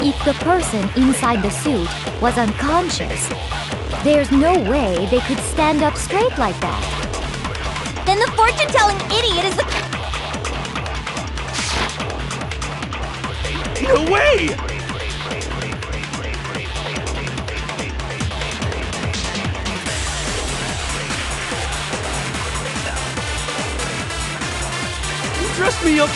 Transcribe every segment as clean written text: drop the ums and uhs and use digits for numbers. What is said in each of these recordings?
if the person inside the suit was unconscious, there's no way they could stand up straight like that. Then the fortune-telling idiot is the... No way! You dressed me up.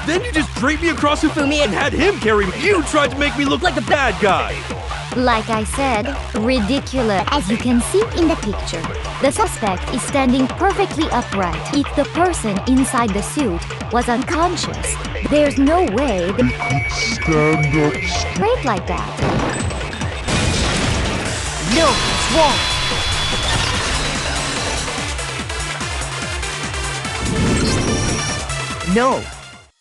Then you just draped me across Hifumi and had him carry me. You tried to make me look like the bad guy. Like I said, ridiculous. As you can see in the picture, the suspect is standing perfectly upright. If the person inside the suit was unconscious, there's no way they could stand up straight like that. No, it's wrong. No.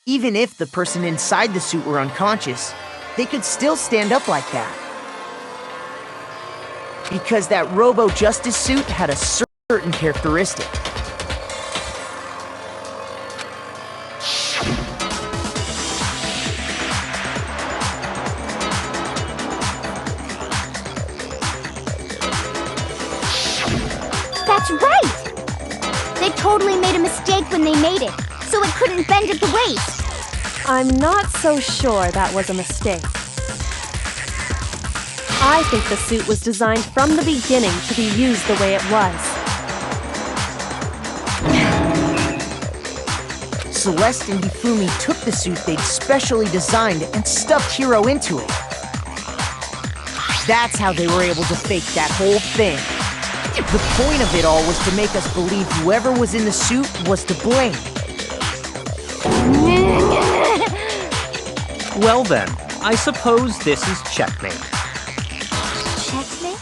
Even if the person inside the suit were unconscious, they could still stand up like that. Because that Robo-Justice suit had a certain characteristic. That's right! They totally made a mistake when they made it, so it couldn't bend at the waist. I'm not so sure that was a mistake. I think the suit was designed from the beginning to be used the way it was. Celeste and Hifumi took the suit they'd specially designed and stuffed Hiro into it. That's how they were able to fake that whole thing. The point of it all was to make us believe whoever was in the suit was to blame. Well then, I suppose this is checkmate. Checkmate?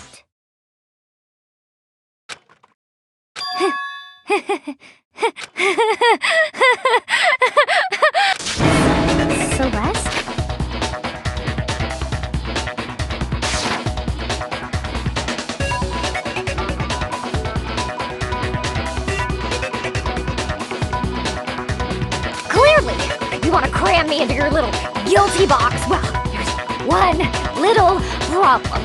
Celeste? Clearly, you want to cram me into your little guilty box. Well, there's one little problem.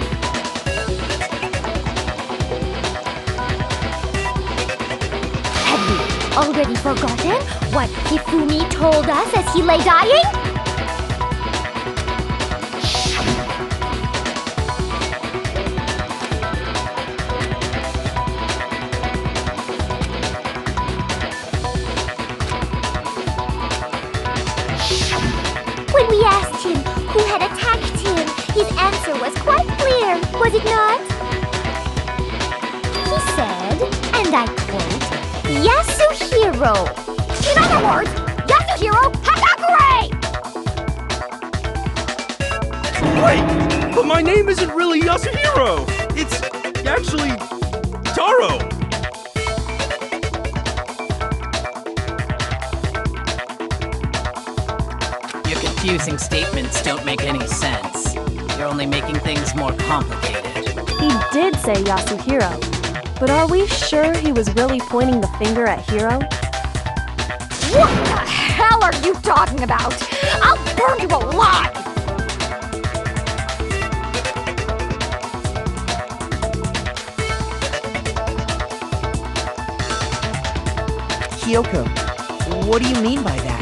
Have you already forgotten what Hifumi told us as he lay dying? When we asked him who had attacked him, his answer was quite clear, was it not? He said, and I quote, Yasuhiro. In other words, Yasuhiro Hatakure! Wait, but my name isn't really Yasuhiro. It's actually Taro. Your confusing statements don't make any sense. You're only making things more complicated. He did say Yasuhiro, but are we sure he was really pointing the finger at Hiro? What the hell are you talking about? I'll burn you alive! Kyoko, what do you mean by that?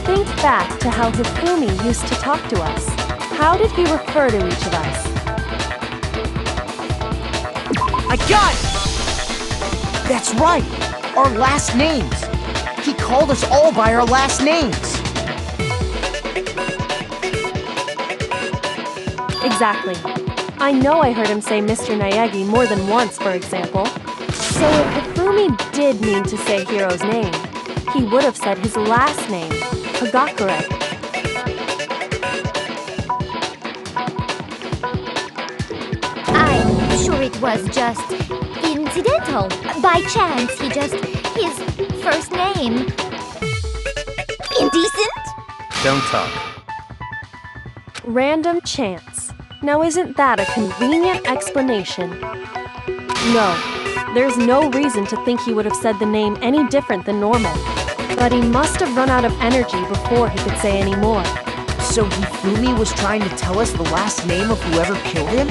Think back to how Hifumi used to talk to us. How did he refer to each of us? I got it! That's right! Our last names! He called us all by our last names! Exactly. I know I heard him say Mr. Naegi more than once, for example. So if Hifumi did mean to say Hiro's name, he would have said his last name, Hagakure. I'm sure it was just incidental. By chance, his first name. Indecent? Don't talk. Random chance. Now isn't that a convenient explanation? No, there's no reason to think he would have said the name any different than normal. But he must have run out of energy before he could say any more. So Hifumi was trying to tell us the last name of whoever killed him?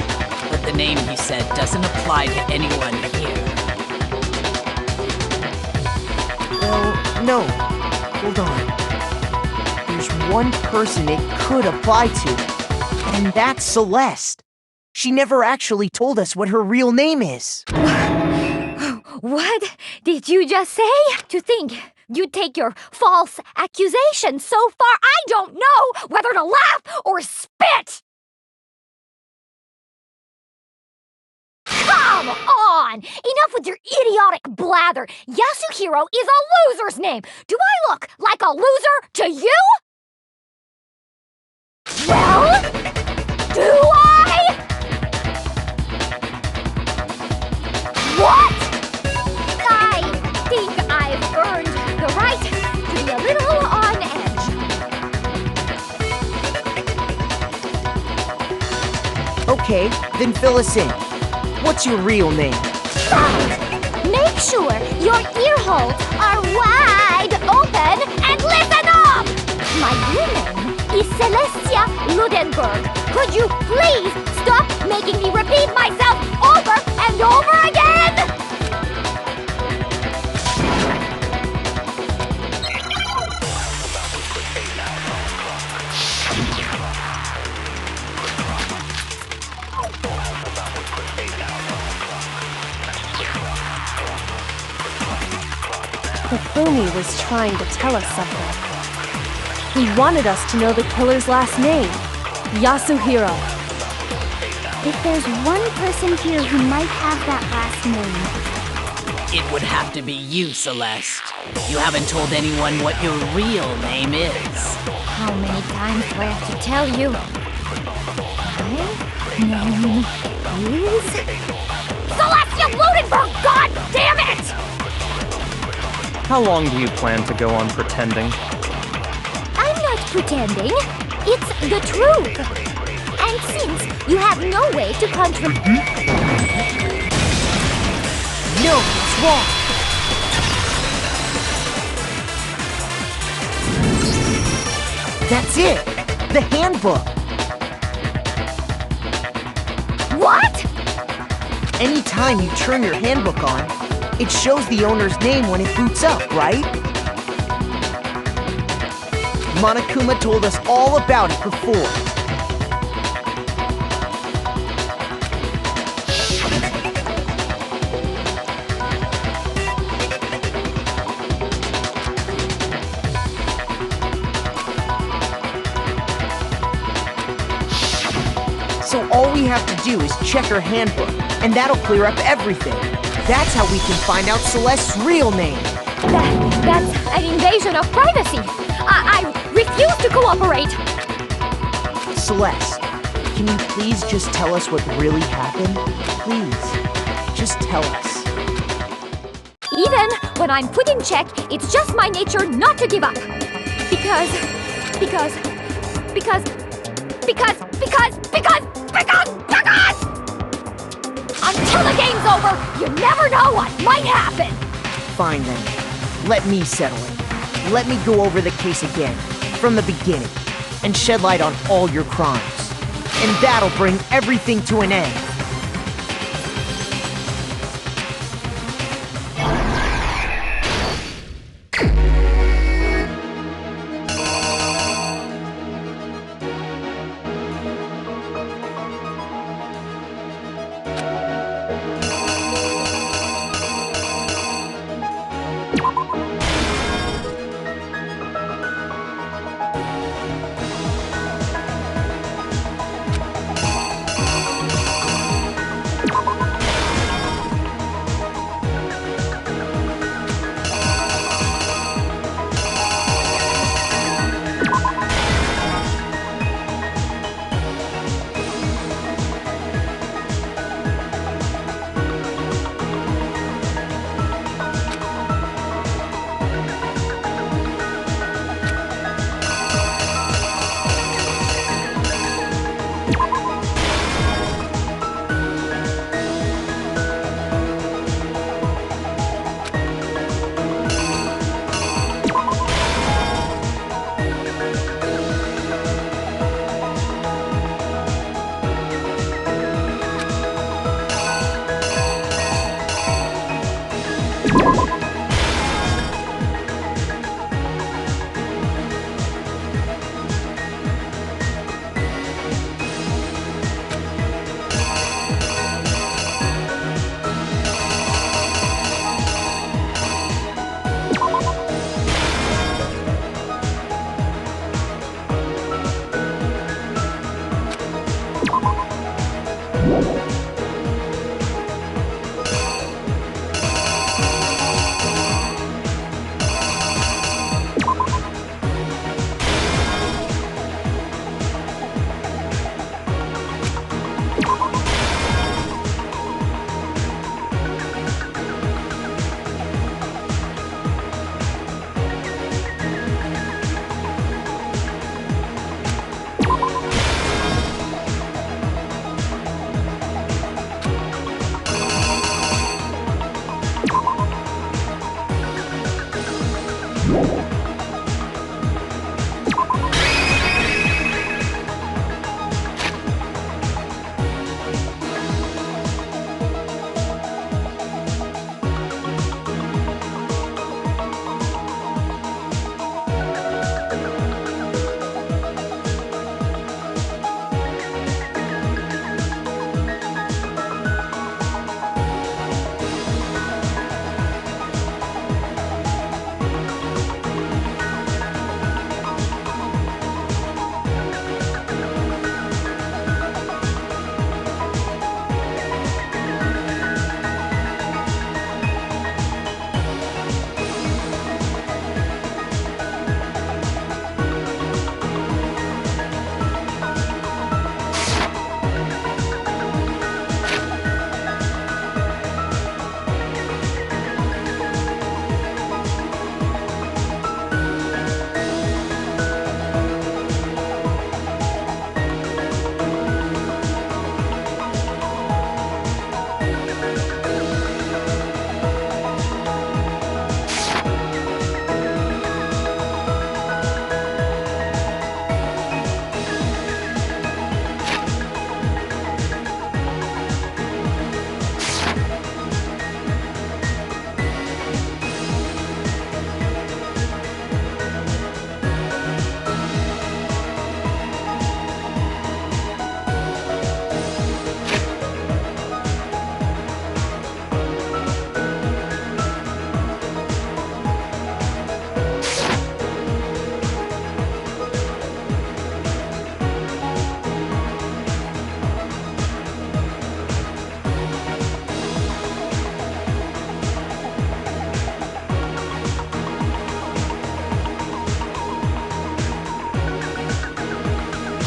But the name he said doesn't apply to anyone here. Well, no. Hold on. There's one person it could apply to, and that's Celeste. She never actually told us what her real name is. What did you just say? To think you take your false accusation so far, I don't know whether to laugh or spit! Come on! Enough with your idiotic blather! Yasuhiro is a loser's name! Do I look like a loser to you? Well, do I? What? I think I've earned the right to be a little on edge. Okay, then fill us in. What's your real name? Right. Make sure your ear holes are wide open and listen up! My real name is Celestia Ludenberg. Could you please stop making me repeat myself over and over again? Hifumi was trying to tell us something. He wanted us to know the killer's last name, Yasuhiro. If there's one person here who might have that last name, It would have to be you, Celeste. You haven't told anyone what your real name is. How many times do I have to tell you? My name is... Celestia Ludenberg! God damn it! How long do you plan to go on pretending? I'm not pretending. It's the truth. And since you have no way to No, it's wrong. That's it! The handbook! What? Anytime you turn your handbook on, it shows the owner's name when it boots up, right? Monokuma told us all about it before. So all we have to do is check her handbook, and that'll clear up everything. That's how we can find out Celeste's real name. That's an invasion of privacy. I refuse to cooperate. Celeste, can you please just tell us what really happened? Please, just tell us. Even when I'm put in check, it's just my nature not to give up. Because... Until the game's over, you never know what might happen! Fine then. Let me settle it. Let me go over the case again, from the beginning, and shed light on all your crimes. And that'll bring everything to an end.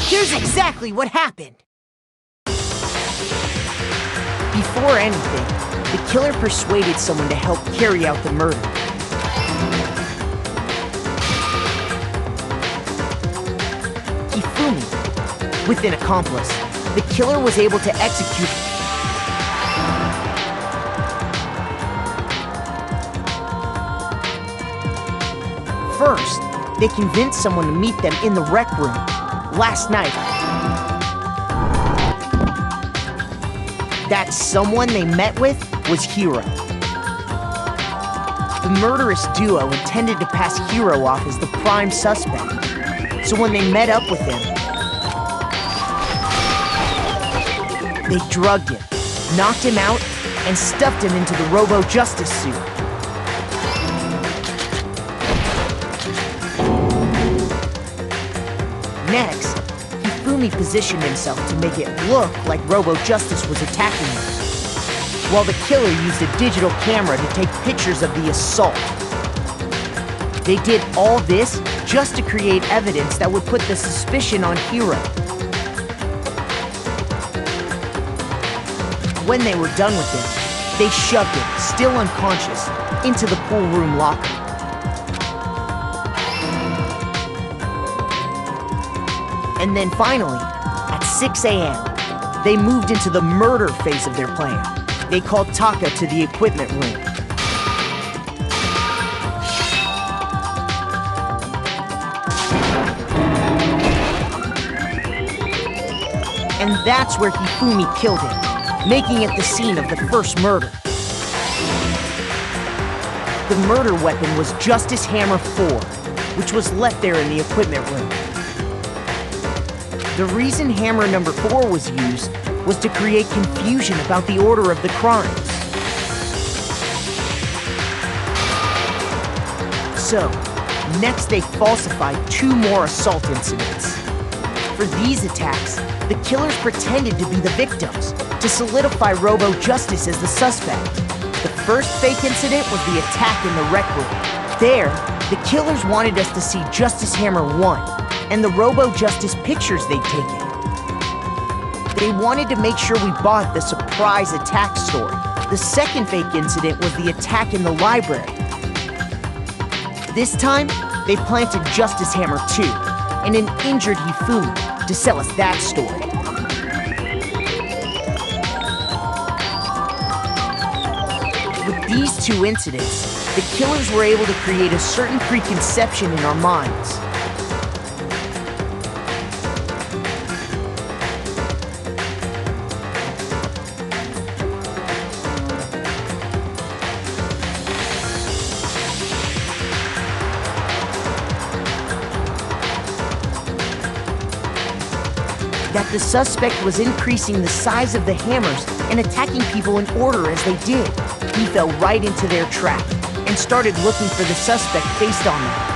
Here's exactly what happened. Before anything, the killer persuaded someone to help carry out the murder. Hifumi, with an accomplice, the killer was able to execute. First, they convinced someone to meet them in the rec room last night. That someone they met with was Hiro. The murderous duo intended to pass Hiro off as the prime suspect, so when they met up with him, they drugged him, knocked him out, and stuffed him into the Robo-Justice suit. Next, Hifumi positioned himself to make it look like Robo-Justice was attacking him, while the killer used a digital camera to take pictures of the assault. They did all this just to create evidence that would put the suspicion on Hiro. When they were done with him, they shoved him, still unconscious, into the pool room locker. And then finally, at 6 a.m., they moved into the murder phase of their plan. They called Taka to the equipment room. And that's where Hifumi killed him, making it the scene of the first murder. The murder weapon was Justice Hammer 4, which was left there in the equipment room. The reason hammer number 4 was used was to create confusion about the order of the crimes. So, next they falsified 2 more assault incidents. For these attacks, the killers pretended to be the victims, to solidify Robo-Justice as the suspect. The first fake incident was the attack in the rec room. There, the killers wanted us to see Justice Hammer 1 and the Robo-Justice pictures they'd taken. They wanted to make sure we bought the surprise attack story. The second fake incident was the attack in the library. This time, they planted Justice Hammer 2 and an injured Hifumi to sell us that story. With these two incidents, the killers were able to create a certain preconception in our minds. That the suspect was increasing the size of the hammers and attacking people in order as they did. He fell right into their trap and started looking for the suspect based on that.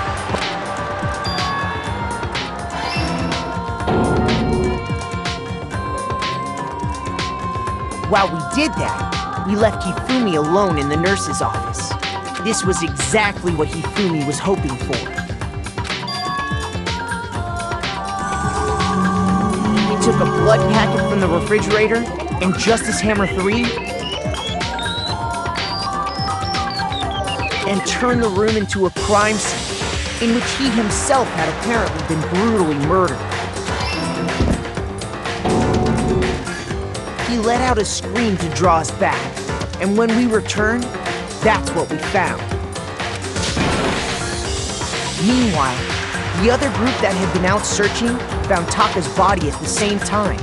While we did that, we left Hifumi alone in the nurse's office. This was exactly what Hifumi was hoping for. Took a blood packet from the refrigerator and Justice Hammer 3 and turned the room into a crime scene in which he himself had apparently been brutally murdered. He let out a scream to draw us back, and when we returned, that's what we found. Meanwhile, the other group that had been out searching found Taka's body at the same time.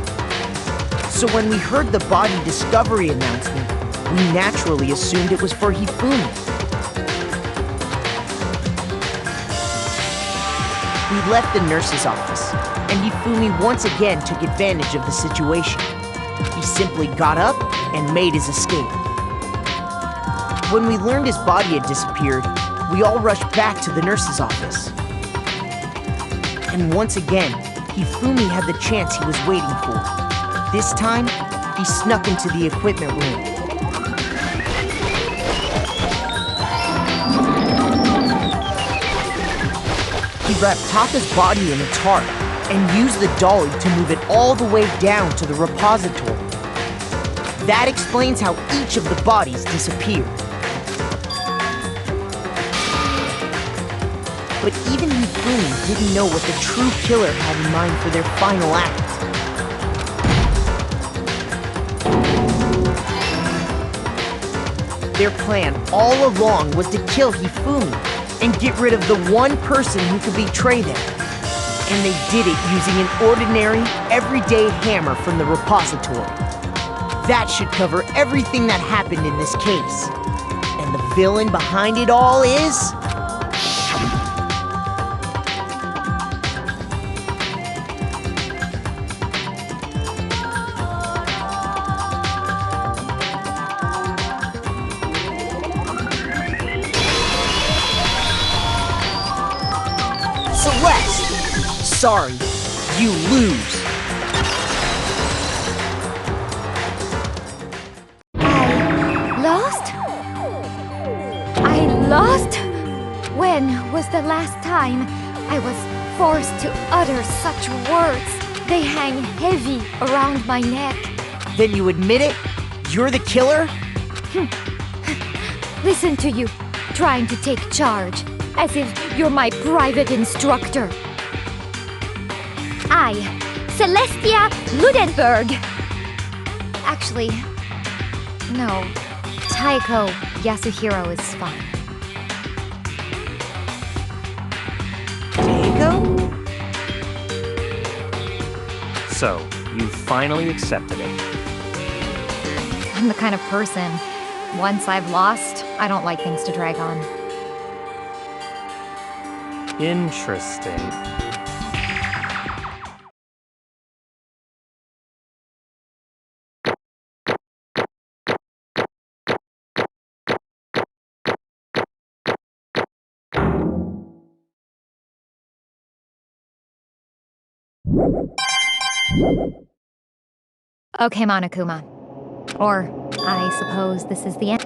So when we heard the body discovery announcement, we naturally assumed it was for Hifumi. We left the nurse's office, and Hifumi once again took advantage of the situation. He simply got up and made his escape. When we learned his body had disappeared, we all rushed back to the nurse's office. And once again, Hifumi had the chance he was waiting for. This time, he snuck into the equipment room. He wrapped Taka's body in a tarp and used the dolly to move it all the way down to the repository. That explains how each of the bodies disappeared. But even Hifumi didn't know what the true killer had in mind for their final act. Their plan all along was to kill Hifumi and get rid of the one person who could betray them. And they did it using an ordinary, everyday hammer from the repository. That should cover everything that happened in this case. And the villain behind it all is... Celeste! Sorry, you lose. I lost? When was the last time I was forced to utter such words? They hang heavy around my neck. Then you admit it? You're the killer? Listen to you, trying to take charge, as if you're my private instructor. I, Celestia Ludenberg. Actually, no. Taiko Yasuhiro is fine. Taiko? So, you finally accepted it. I'm the kind of person, once I've lost, I don't like things to drag on. Interesting. Okay, Monokuma. Or, I suppose this is the end.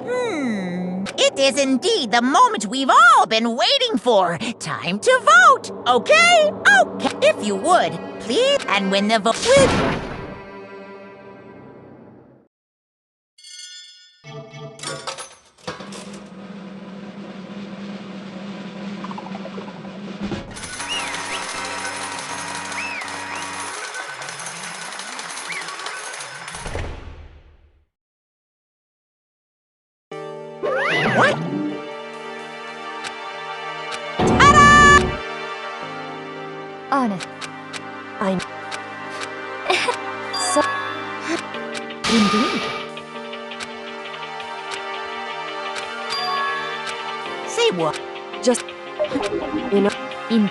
It is indeed the moment we've all been waiting for. Time to vote, okay? Okay, if you would, please. And when the vote with... What? Honest. I'm. So. Indeed. Say what? Just. You know. In.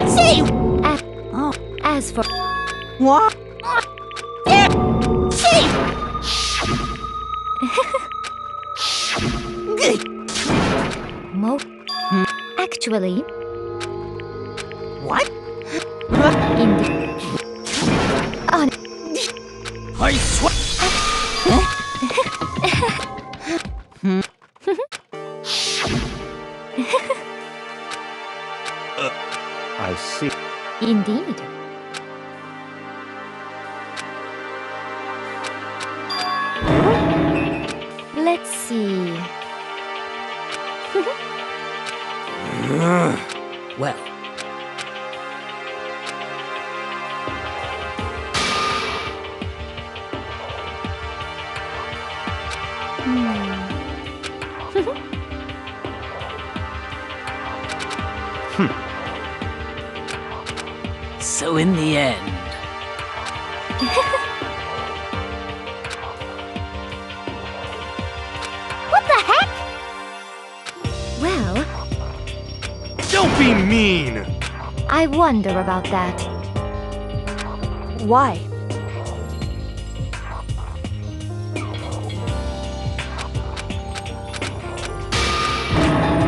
Say As for. what? Say. Mo. Actually. What? Indeed. I swear. I see. Indeed. Let's see. Well, so in the end, What the heck? Well, Don't be mean. I wonder about that. Why?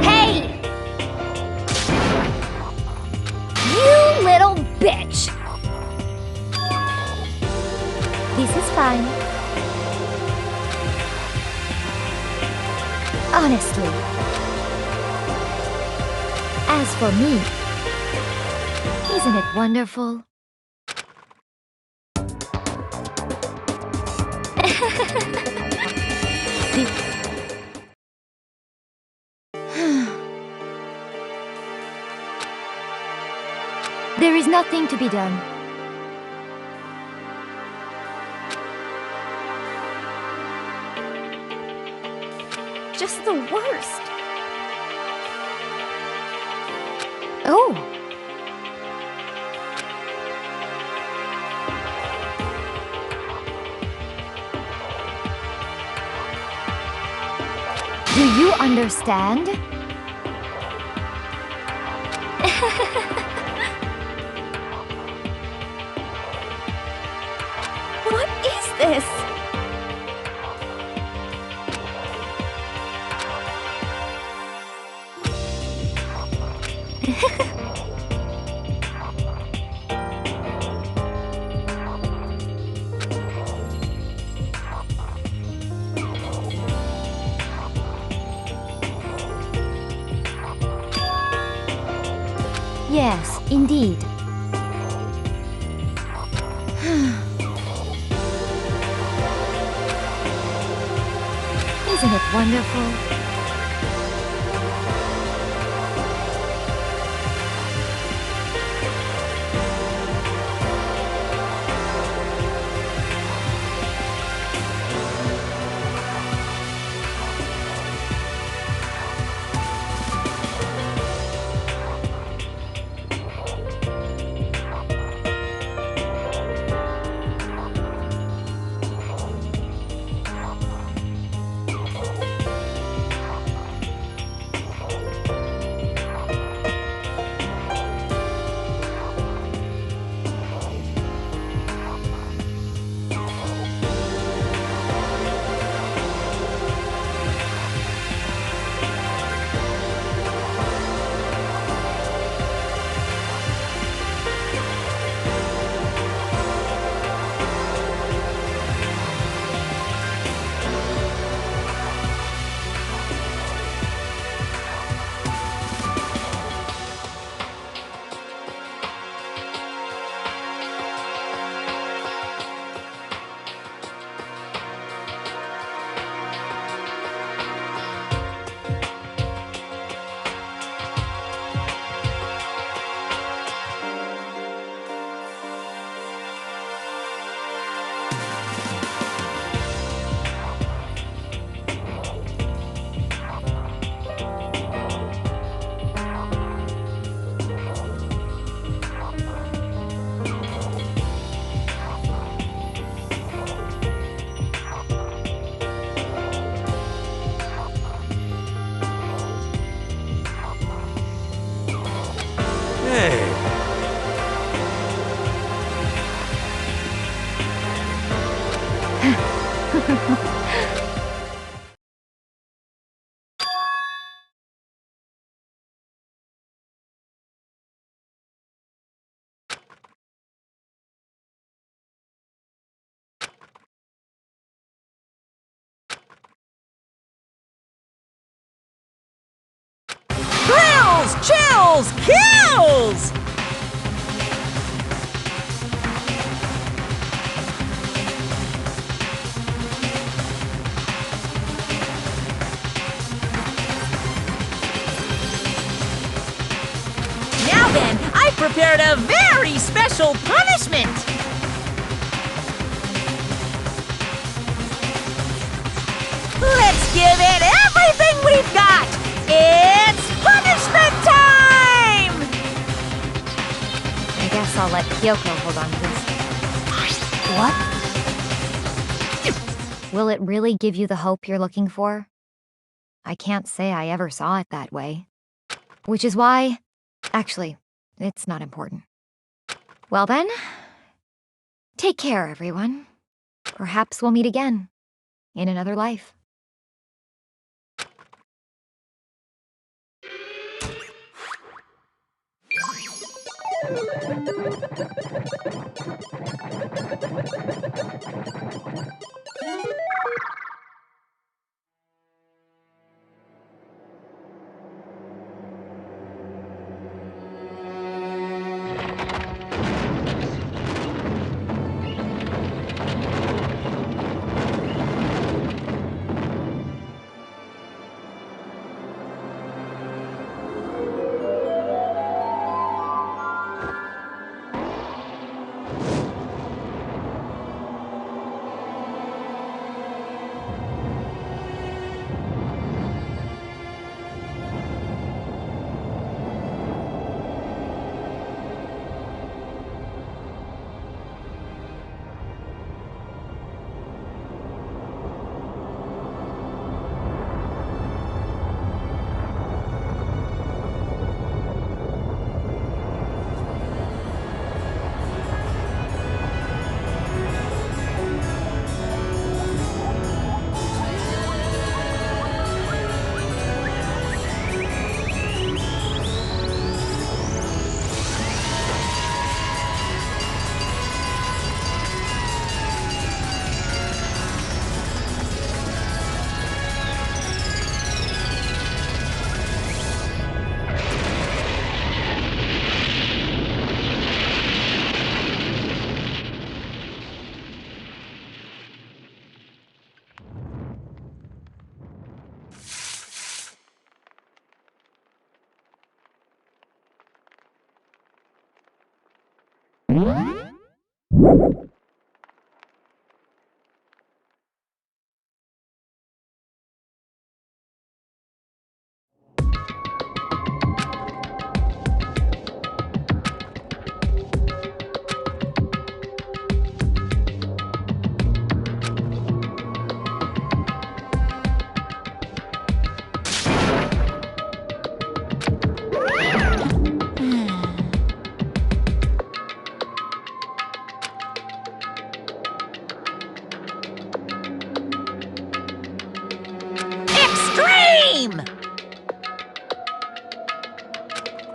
Hey! You little bitch! This is fine. Honestly. As for me, isn't it wonderful? There is nothing to be done. Just the worst. Oh, do you understand? What is this? Yes, indeed. Isn't it wonderful? Thrills, chills, kills! Now then, I've prepared a very special punishment! Let's give it everything we've got! It's punishment time! I guess I'll let Kyoko hold on to this. What? Will it really give you the hope you're looking for? I can't say I ever saw it that way. Which is why... Actually, it's not important. Well then, take care, everyone. Perhaps we'll meet again, in another life.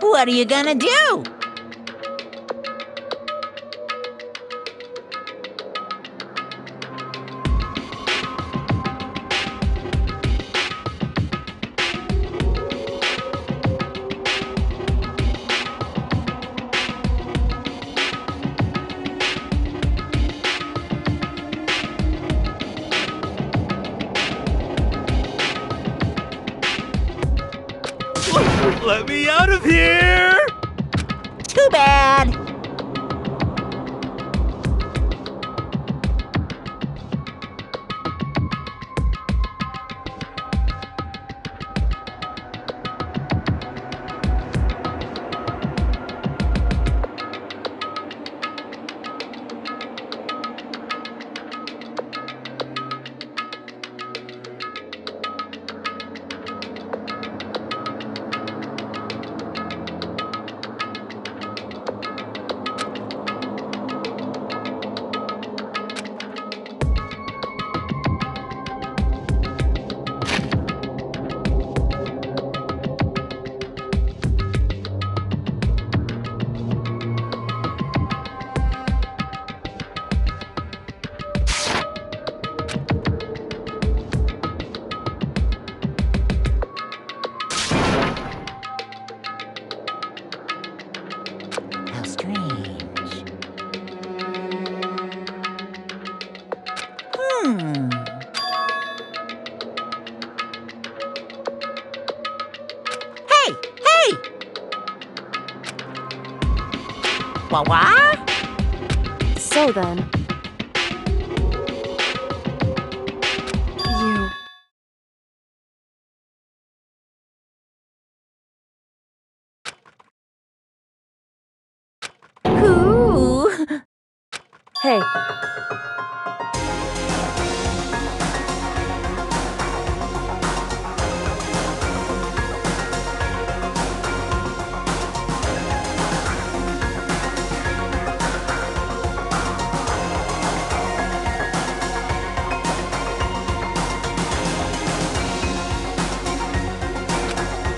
What are you gonna do? Let me out of here! Too bad. What? So then... You... Ooh. Hey,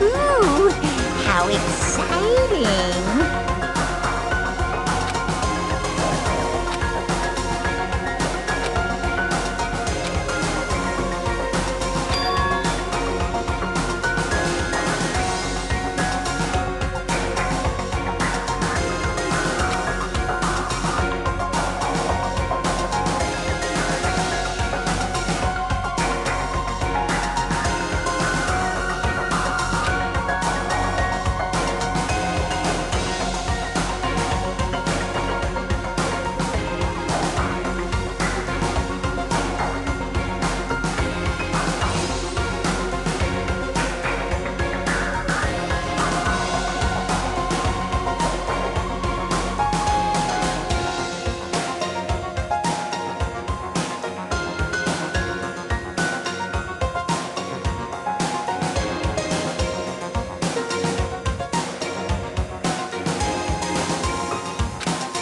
Ooh, how exciting!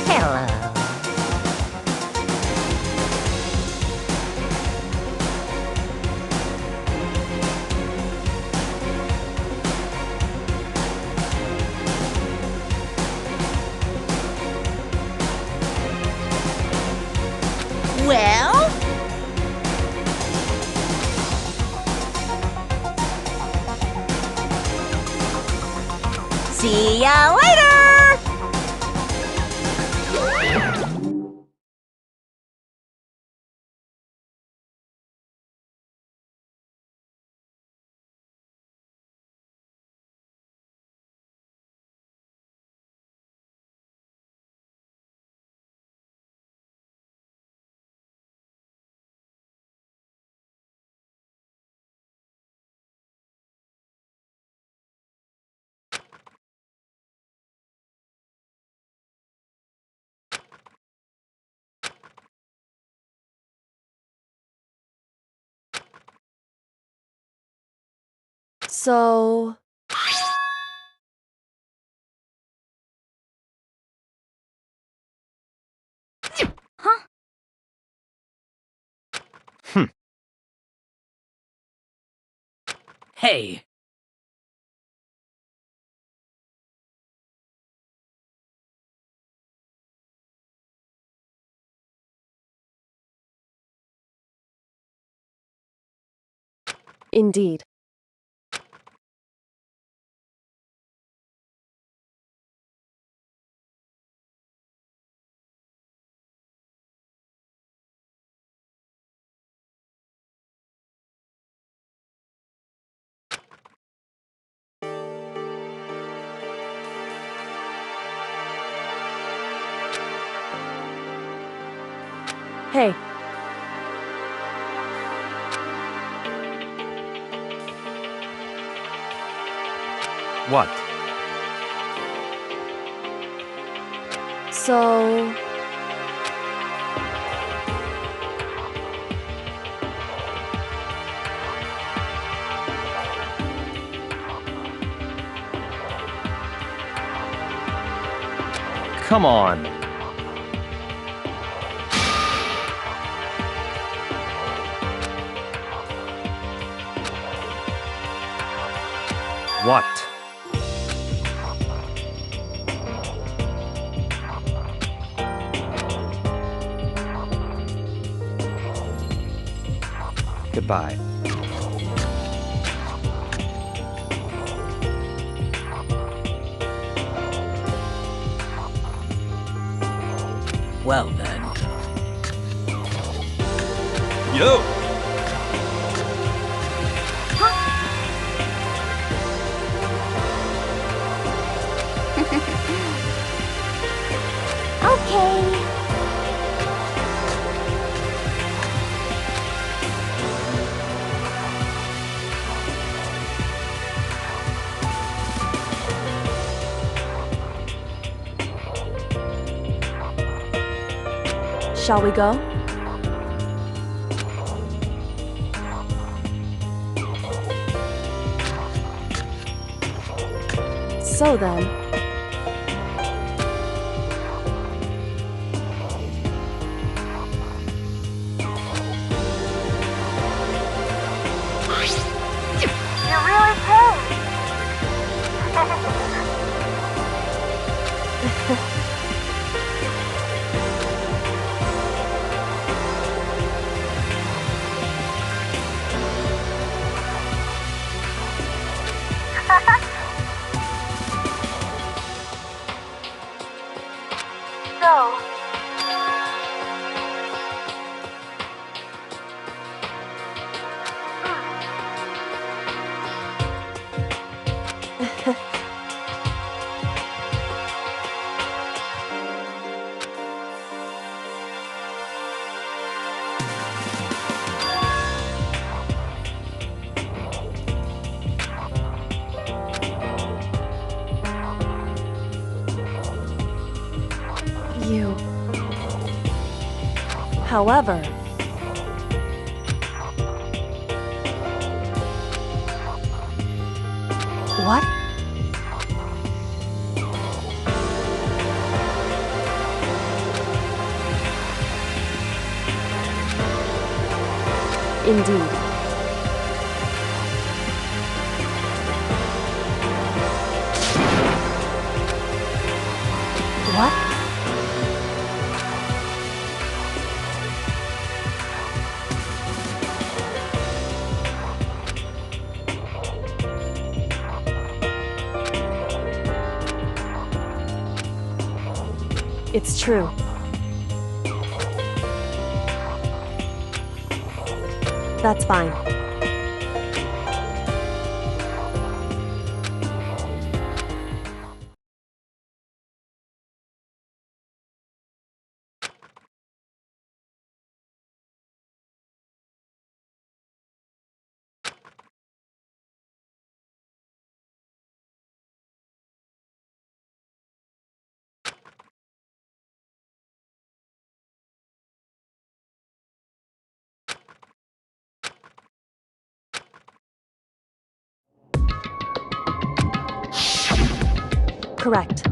Hello. Well? See ya later! so... Huh? Hey, Indeed. Hey, What? so... Come on. What? Goodbye. well then. Yo! Okay. Shall we go? So then, You really came. So, you. However, What? indeed. What? It's true. That's fine. Correct.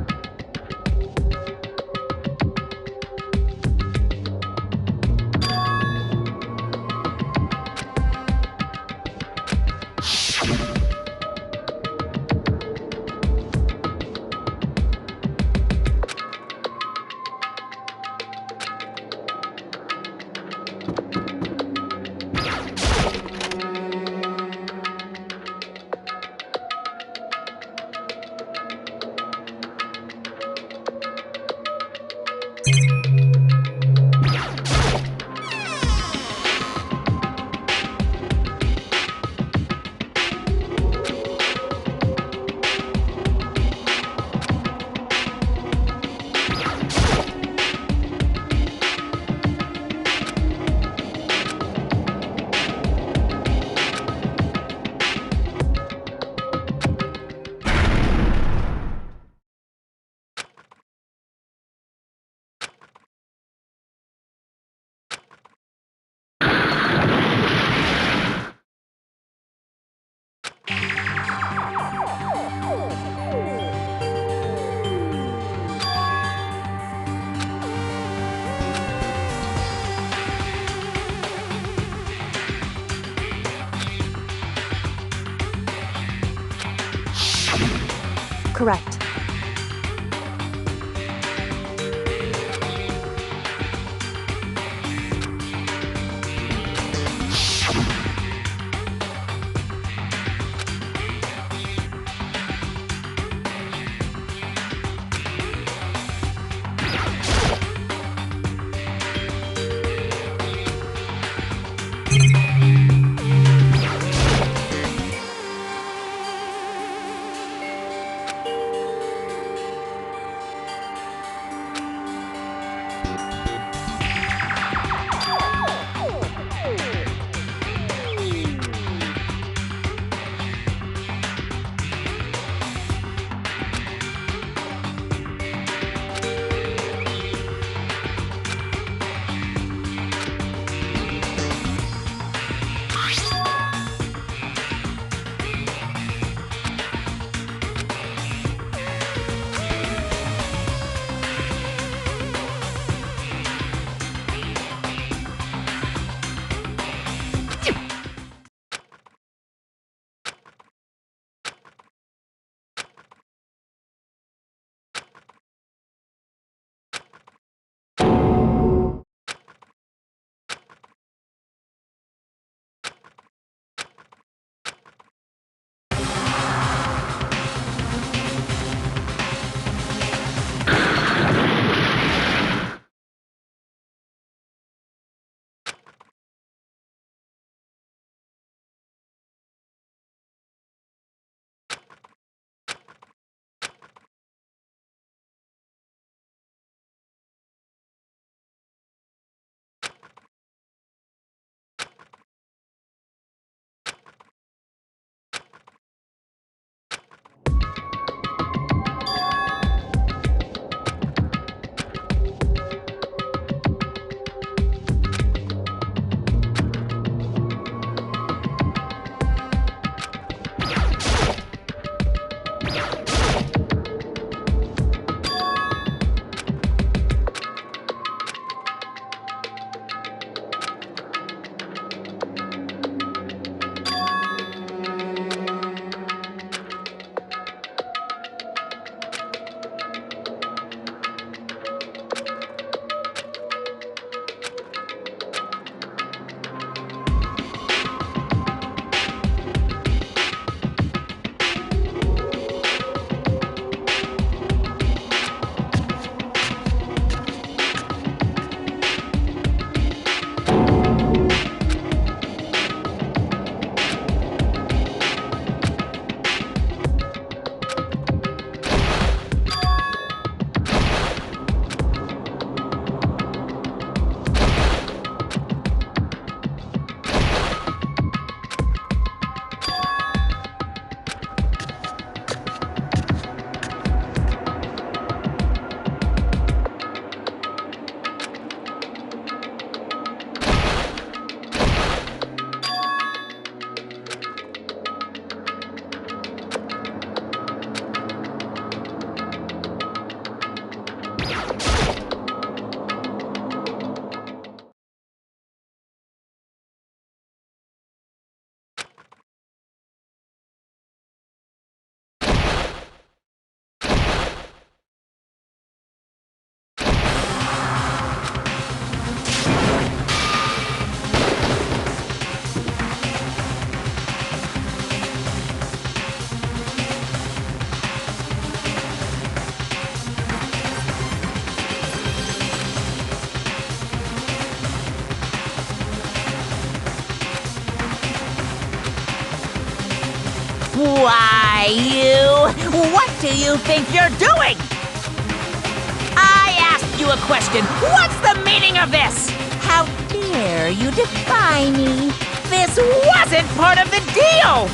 Correct. Why, you! What do you think you're doing? I asked you a question. What's the meaning of this? How dare you defy me? This wasn't part of the deal!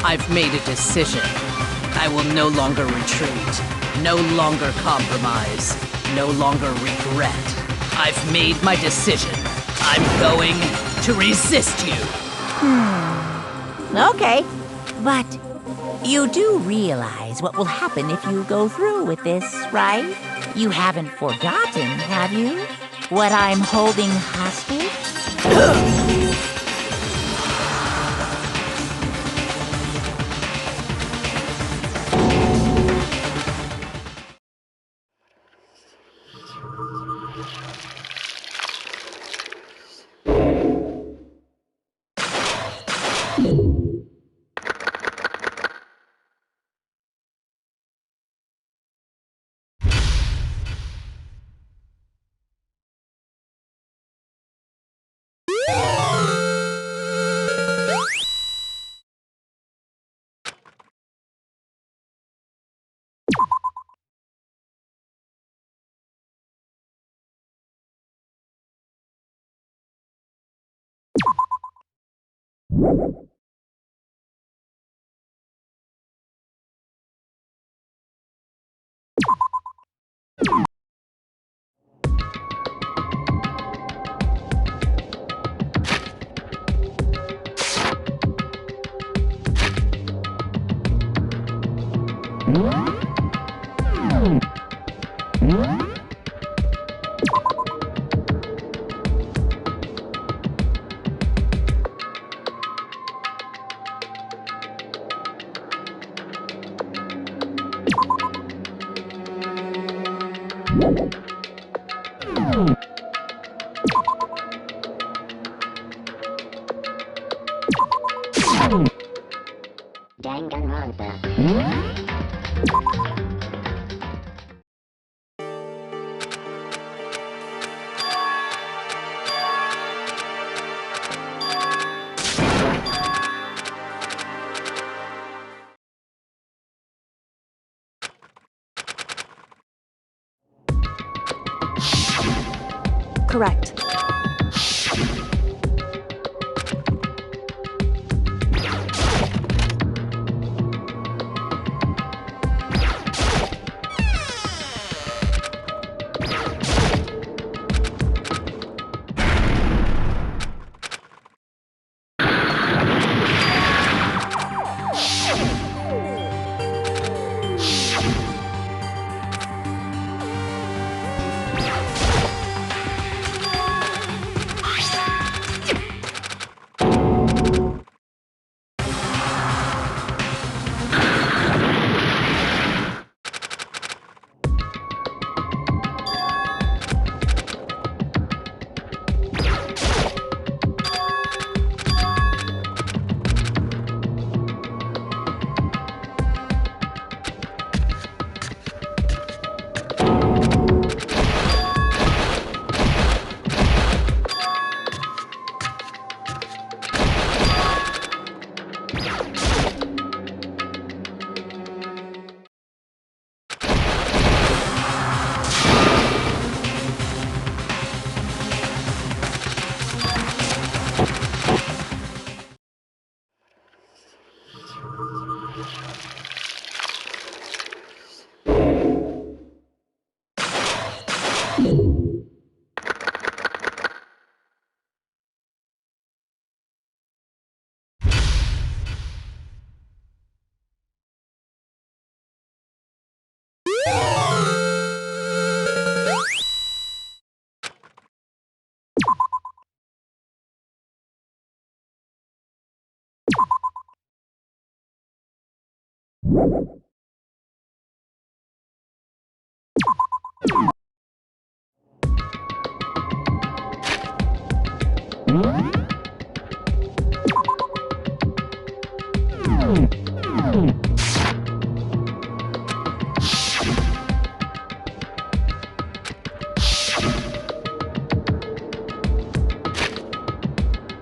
I've made a decision. I will no longer retreat, no longer compromise, no longer regret. I've made my decision. I'm going to resist you. Okay, but you do realize what will happen if you go through with this, right? You haven't forgotten, have you? What I'm holding hostage? Danganronpa. Correct.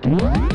Hmm.